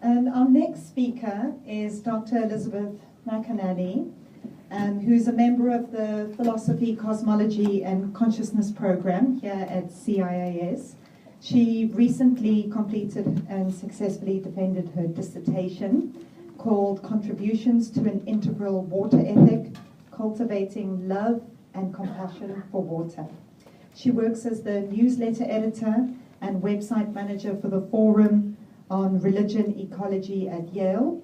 And our next speaker is Dr. Elizabeth McAnally, who's a member of the Philosophy, Cosmology and Consciousness program here at CIAS. She recently completed and successfully defended her dissertation called Contributions to an Integral Water Ethic, Cultivating Love and Compassion for Water. She works as the newsletter editor and website manager for the Forum on Religion Ecology at Yale.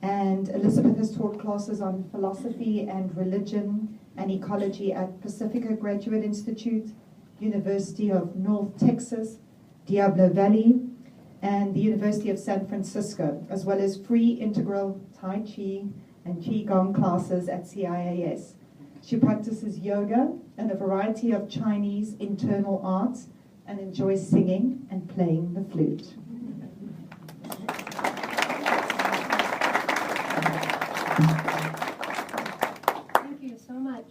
And Elizabeth has taught classes on philosophy and religion and ecology at Pacifica Graduate Institute, University of North Texas, Diablo Valley, and the University of San Francisco, as well as free integral Tai Chi and Qigong classes at CIAS. She practices yoga and a variety of Chinese internal arts and enjoys singing and playing the flute. Thank you so much.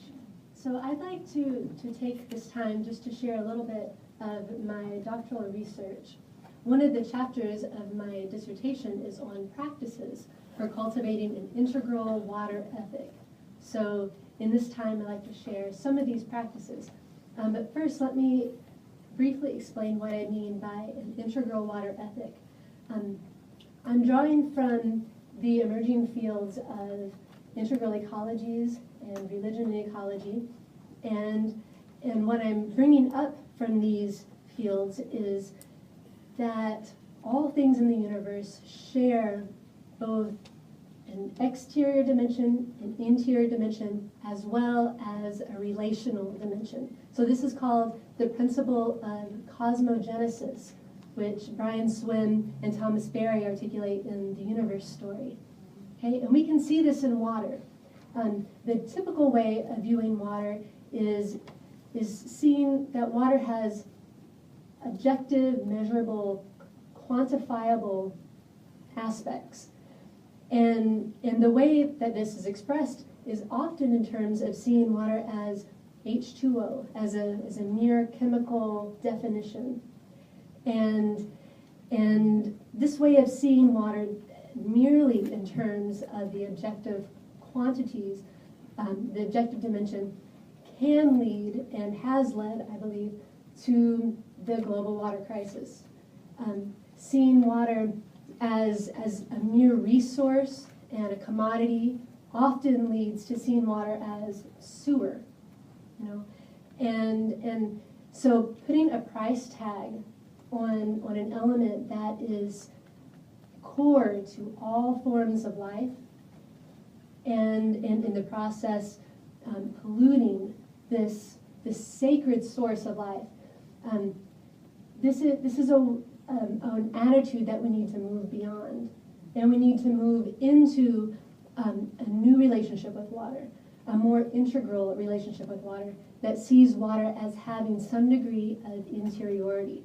So I'd like to take this time just to share a little bit of my doctoral research. One of the chapters of my dissertation is on practices for cultivating an integral water ethic. So in this time, I'd like to share some of these practices. But first, let me briefly explain what I mean by an integral water ethic. I'm drawing from the emerging fields of integral ecologies and religion and ecology. And what I'm bringing up from these fields is that all things in the universe share both an exterior dimension, an interior dimension, as well as a relational dimension. So this is called the principle of cosmogenesis, which Brian Swin and Thomas Berry articulate in The Universe Story. Okay, and we can see this in water. The typical way of viewing water is seeing that water has objective, measurable, quantifiable aspects. And the way that this is expressed is often in terms of seeing water as H2O, as a mere chemical definition. And this way of seeing water merely in terms of the objective quantities, the objective dimension, can lead and has led, I believe, to the global water crisis. Seeing water as a mere resource and a commodity often leads to seeing water as sewer, and so putting a price tag on an element that is core to all forms of life, and in the process polluting this sacred source of life. This is an attitude that we need to move beyond, and we need to move into a new relationship with water, a more integral relationship with water that sees water as having some degree of interiority,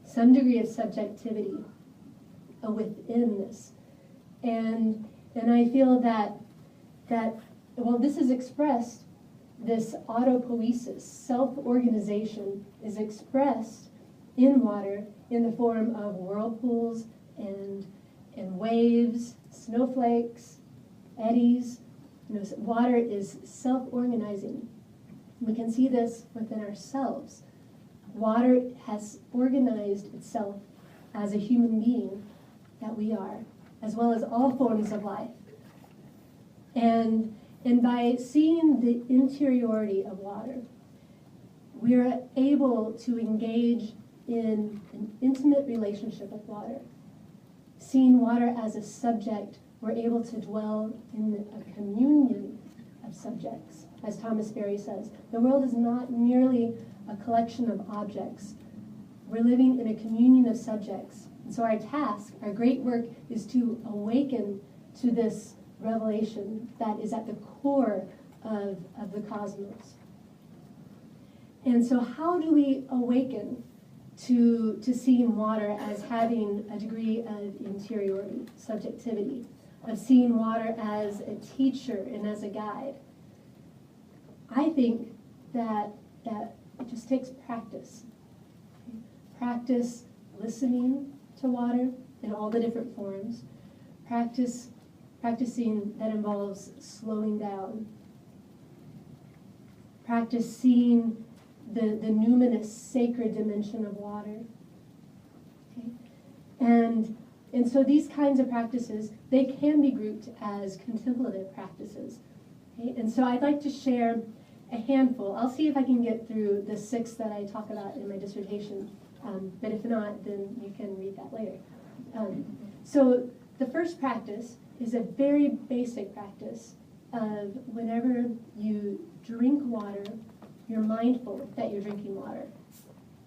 some degree of subjectivity within this. And I feel that this is expressed, this autopoiesis, self-organization, is expressed in water in the form of whirlpools and waves, snowflakes, eddies. Water is self-organizing. We can see this within ourselves. Water has organized itself as a human being that we are, as well as all forms of life. And by seeing the interiority of water, we are able to engage in an intimate relationship with water. Seeing water as a subject, we're able to dwell in a communion of subjects. As Thomas Berry says, the world is not merely a collection of objects. We're living in a communion of subjects. And so our task, our great work, is to awaken to this revelation that is at the core of the cosmos. And so how do we awaken to seeing water as having a degree of interiority, subjectivity, of seeing water as a teacher and as a guide? I think that it just takes practice. Practice listening to water in all the different forms. practicing that involves slowing down. Practice seeing the numinous sacred dimension of water. Okay? And so these kinds of practices, they can be grouped as contemplative practices. Okay? And so I'd like to share a handful. I'll see if I can get through the 6 that I talk about in my dissertation. But if not, then you can read that later. So the first practice is a very basic practice of whenever you drink water, you're mindful that you're drinking water.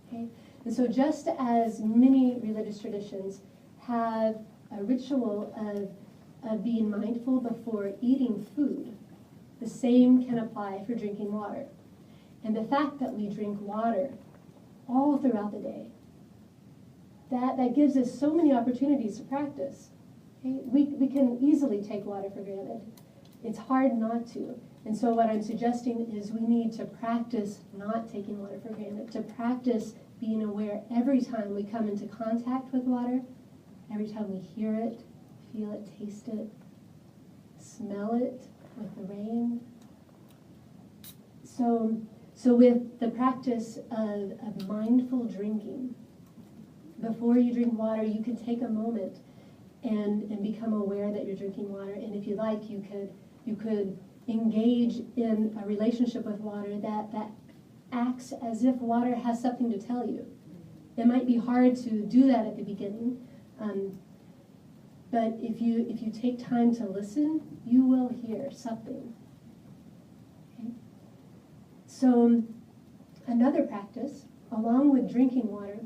Okay? And so just as many religious traditions have a ritual of being mindful before eating food, the same can apply for drinking water. And the fact that we drink water all throughout the day, that gives us so many opportunities to practice. Okay? We can easily take water for granted. It's hard not to. And so what I'm suggesting is we need to practice not taking water for granted, to practice being aware every time we come into contact with water, every time we hear it, feel it, taste it, smell it with the rain. So with the practice of mindful drinking, before you drink water, you can take a moment and become aware that you're drinking water. And if you like, you could engage in a relationship with water that acts as if water has something to tell you. It might be hard to do that at the beginning, but if you take time to listen, you will hear something. Okay? So another practice, along with drinking water,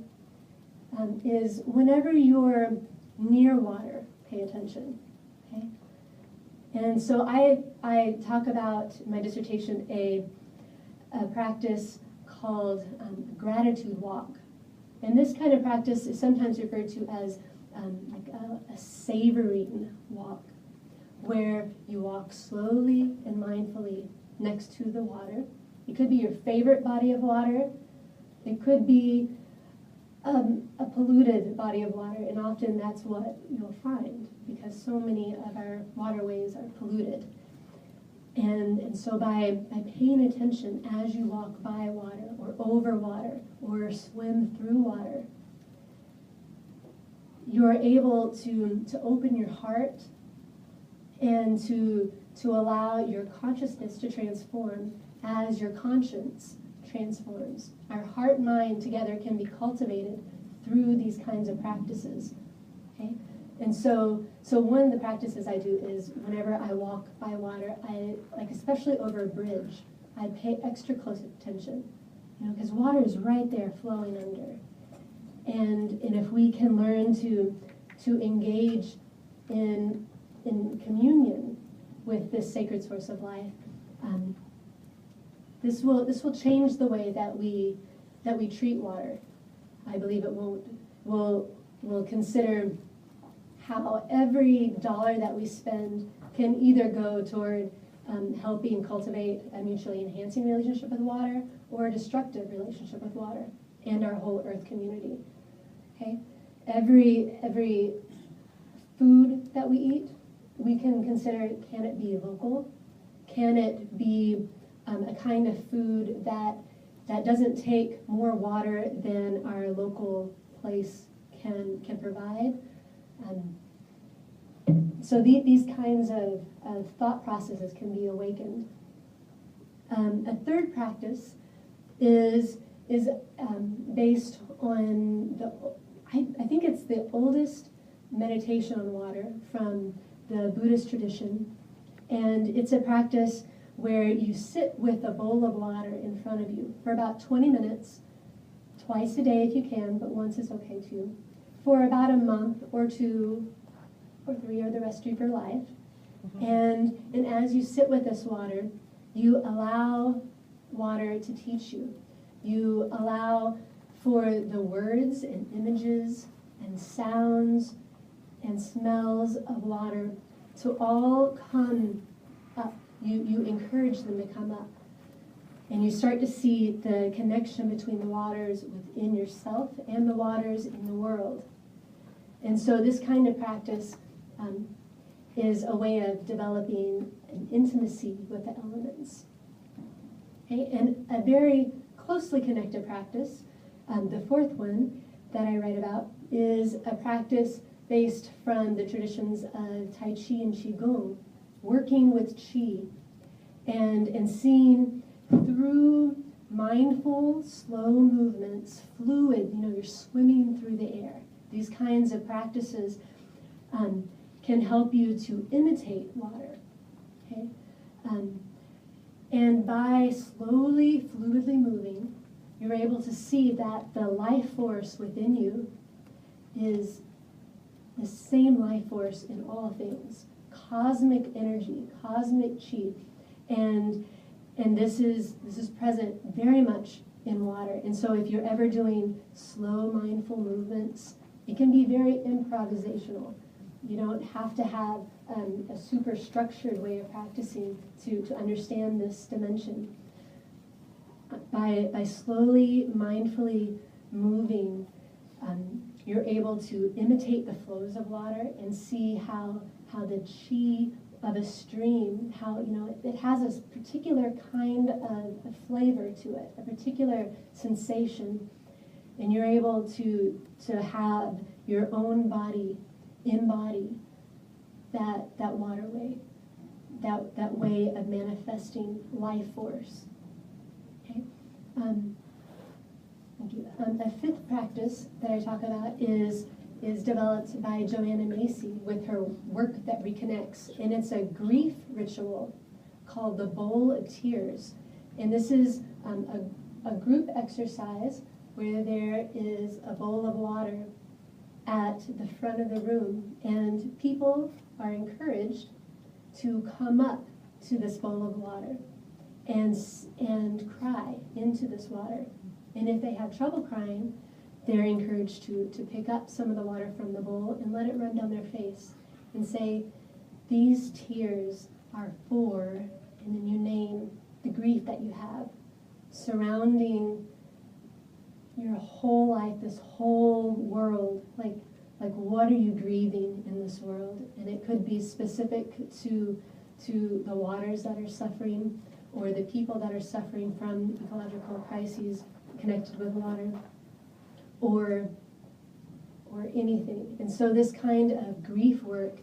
is whenever you're near water, pay attention. Okay? And so I talk about in my dissertation a practice called gratitude walk. And this kind of practice is sometimes referred to as like a savoring walk, where you walk slowly and mindfully next to the water. It could be your favorite body of water. It could be a polluted body of water, and often that's what you'll find because so many of our waterways are polluted. And so by paying attention as you walk by water or over water or swim through water, you're able to open your heart and to allow your consciousness to transform as your conscience transforms. Our heart and mind together can be cultivated through these kinds of practices. Okay? And so one of the practices I do is whenever I walk by water, like especially over a bridge, I pay extra close attention, because water is right there flowing under. And if we can learn to engage in communion with this sacred source of life, this will change the way that we treat water. I believe it will consider how every dollar that we spend can either go toward helping cultivate a mutually enhancing relationship with water or a destructive relationship with water and our whole earth community. Okay? Every food that we eat, we can consider, can it be local? Can it be a kind of food that doesn't take more water than our local place can provide? So these kinds of thought processes can be awakened. A third practice is based on I think it's the oldest meditation on water from the Buddhist tradition, and it's a practice where you sit with a bowl of water in front of you for about 20 minutes, twice a day if you can, but once is okay too, for about a month or 2 or 3 or the rest of your life. And as you sit with this water, you allow water to teach you. You allow for the words and images and sounds and smells of water to all come up. You encourage them to come up. And you start to see the connection between the waters within yourself and the waters in the world. And so this kind of practice is a way of developing an intimacy with the elements. Okay? And a very closely connected practice, the fourth one that I write about, is a practice based from the traditions of taiji and qigong, working with qi and seeing through mindful, slow movements, fluid, you're swimming through the air. These kinds of practices can help you to imitate water. Okay? And by slowly, fluidly moving, you're able to see that the life force within you is the same life force in all things. Cosmic energy, cosmic chi. And this is present very much in water. And so if you're ever doing slow, mindful movements, it can be very improvisational. You don't have to have a super structured way of practicing to understand this dimension. By slowly, mindfully moving, you're able to imitate the flows of water and see how the chi of a stream, how it has a particular kind of flavor to it, a particular sensation, and you're able to have your own body embody that waterway, that way of manifesting life force. Okay. Thank you. A fifth practice that I talk about is developed by Joanna Macy with her work that reconnects, and it's a grief ritual called the Bowl of Tears. And this is a group exercise where there is a bowl of water at the front of the room, and people are encouraged to come up to this bowl of water and cry into this water. And if they have trouble crying, they're encouraged to pick up some of the water from the bowl and let it run down their face and say, these tears are for, and then you name the grief that you have surrounding your whole life, this whole world. Like what are you grieving in this world? And it could be specific to the waters that are suffering, or the people that are suffering from ecological crises connected with water, or anything. And so this kind of grief work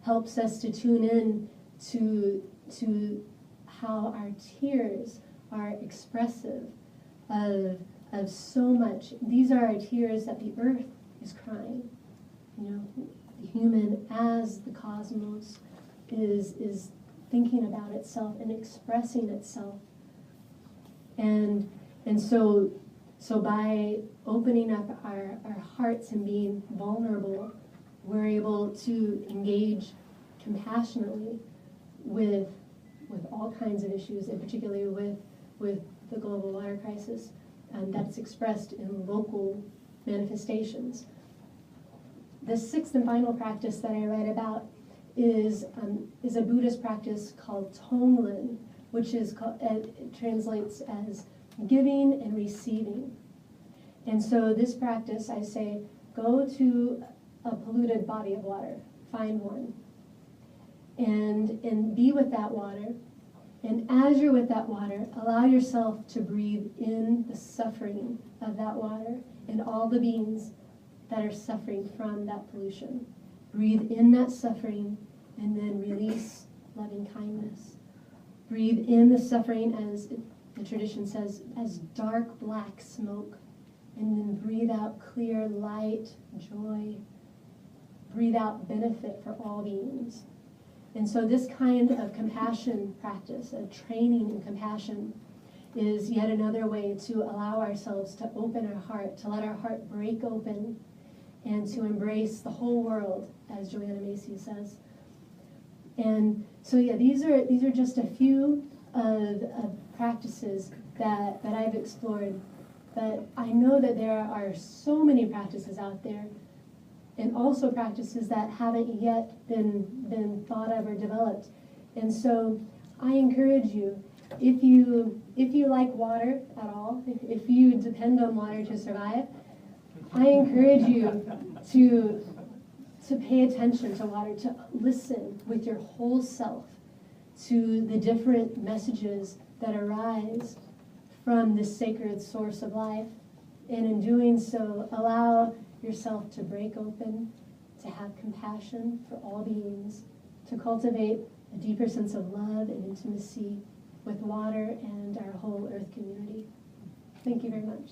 helps us to tune in to how our tears are expressive of so much. These are our tears that the earth is crying. The human as the cosmos is thinking about itself and expressing itself. And so by opening up our hearts and being vulnerable, we're able to engage compassionately with all kinds of issues, and particularly with the global water crisis that's expressed in local manifestations. The sixth and final practice that I write about is a Buddhist practice called Tonglen, which it translates as giving and receiving. And so this practice, I say, go to a polluted body of water, find one, and be with that water. And as you're with that water, allow yourself to breathe in the suffering of that water and all the beings that are suffering from that pollution. Breathe in that suffering and then release loving kindness. Breathe in the suffering, as the tradition says, as dark black smoke, and then breathe out clear light, joy. Breathe out benefit for all beings. And so this kind of compassion practice, a training in compassion, is yet another way to allow ourselves to open our heart, to let our heart break open, and to embrace the whole world, as Joanna Macy says. And so these are just a few of practices that I've explored. But I know that there are so many practices out there, and also practices that haven't yet been thought of or developed. And so I encourage you, if you like water at all, if you depend on water to survive, I encourage you to pay attention to water, to listen with your whole self to the different messages that arise from this sacred source of life. And in doing so, allow yourself to break open, to have compassion for all beings, to cultivate a deeper sense of love and intimacy with water and our whole earth community. Thank you very much.